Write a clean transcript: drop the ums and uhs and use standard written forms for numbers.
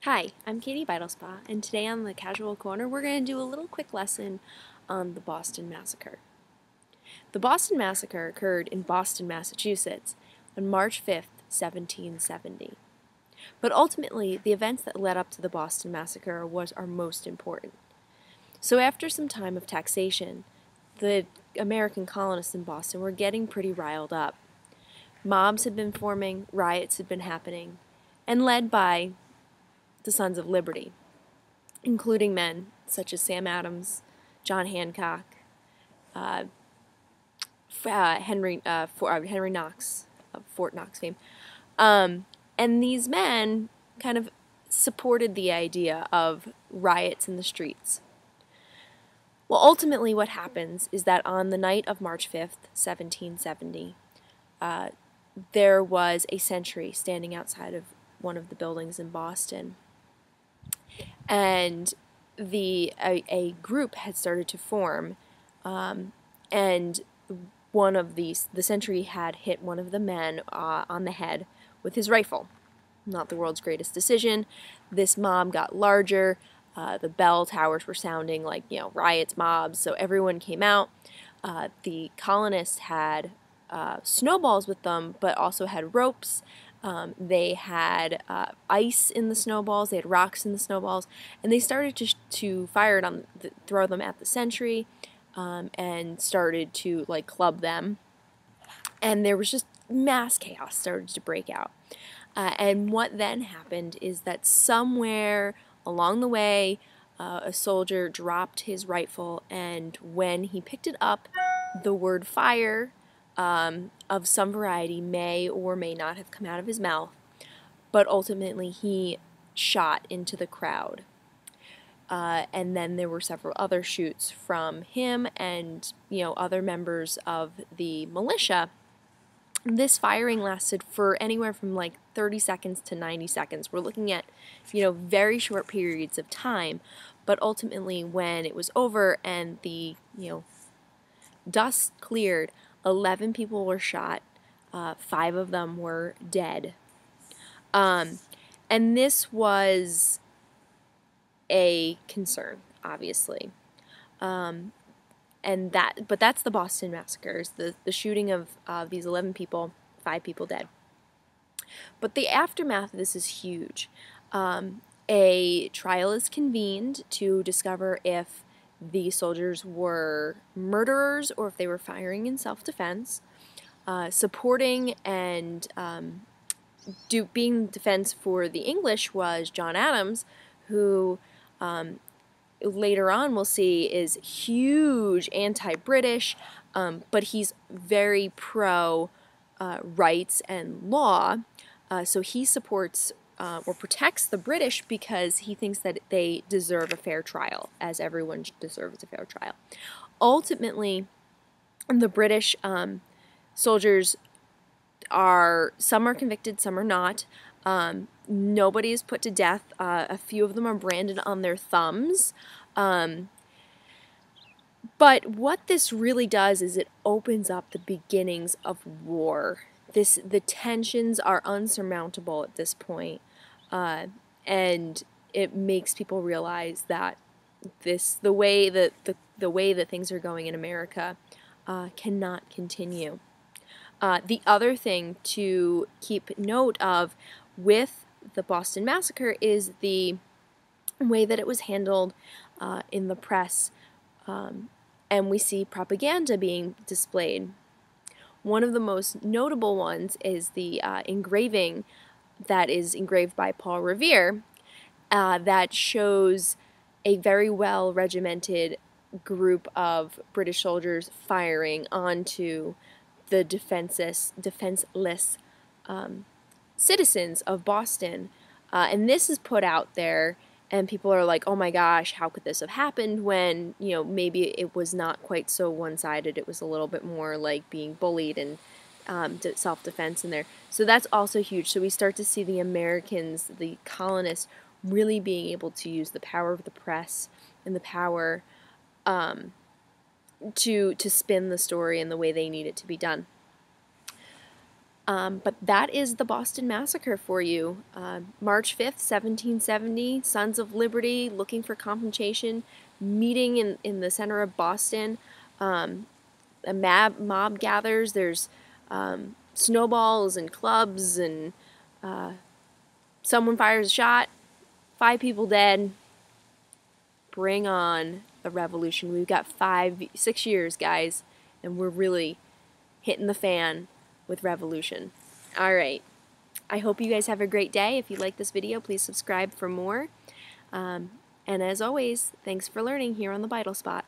Hi, I'm Katie Beidelspa, and today on the Casual Corner we're going to do a little quick lesson on the Boston Massacre. The Boston Massacre occurred in Boston, Massachusetts on March 5th, 1770. But ultimately, the events that led up to the Boston Massacre are most important. So after some time of taxation, the American colonists in Boston were getting pretty riled up. Mobs had been forming, riots had been happening, and led by the Sons of Liberty, including men such as Sam Adams, John Hancock, uh, Henry Knox of Fort Knox fame. And these men kind of supported the idea of riots in the streets. Well, ultimately, what happens is that on the night of March 5th, 1770, there was a sentry standing outside of one of the buildings in Boston. And a group had started to form, and the sentry had hit one of the men on the head with his rifle. Not the world's greatest decision. This mob got larger. The bell towers were sounding like, riots, mobs, so everyone came out. The colonists had snowballs with them, but also had ropes. They had ice in the snowballs. They had rocks in the snowballs, and they started to fire it throw them at the sentry, and started to club them. And there was just mass chaos started to break out. And what then happened is that somewhere along the way, a soldier dropped his rifle, and when he picked it up, the word fire of some variety may or may not have come out of his mouth, but ultimately he shot into the crowd. And then there were several other shoots from him and other members of the militia. This firing lasted for anywhere from 30 seconds to 90 seconds. We're looking at, very short periods of time, but ultimately when it was over and the, dust cleared, 11 people were shot, 5 of them were dead. And this was a concern, obviously. But that's the Boston massacres, the shooting of these 11 people, 5 people dead. But the aftermath of this is huge. A trial is convened to discover if the soldiers were murderers or if they were firing in self-defense. Supporting and being defense for the English was John Adams, who later on we'll see is huge anti-British, but he's very pro rights and law. So he supports or protects the British because he thinks that they deserve a fair trial, as everyone deserves a fair trial. Ultimately, the British soldiers some are convicted, some are not. Nobody is put to death. A few of them are branded on their thumbs. But what this really does is it opens up the beginnings of war. The tensions are unsurmountable at this point, and it makes people realize that the way that things are going in America cannot continue. The other thing to keep note of with the Boston Massacre is the way that it was handled in the press, and we see propaganda being displayed. One of the most notable ones is the engraving that is engraved by Paul Revere that shows a very well regimented group of British soldiers firing onto the defenseless citizens of Boston. And this is put out there, and people are like, oh my gosh, how could this have happened, when, maybe it was not quite so one-sided. It was a little bit more like being bullied and self-defense in there. So that's also huge. So we start to see the Americans, the colonists, really being able to use the power of the press and the power to spin the story in the way they need it to be done. But that is the Boston Massacre for you. March 5th, 1770, Sons of Liberty looking for compensation, meeting in the center of Boston. A mob gathers. There's snowballs and clubs, and someone fires a shot. 5 people dead. Bring on the revolution. We've got 6 years, guys, and we're really hitting the fan with revolution. All right. I hope you guys have a great day. If you like this video, please subscribe for more. And as always, thanks for learning here on the Vital Spot.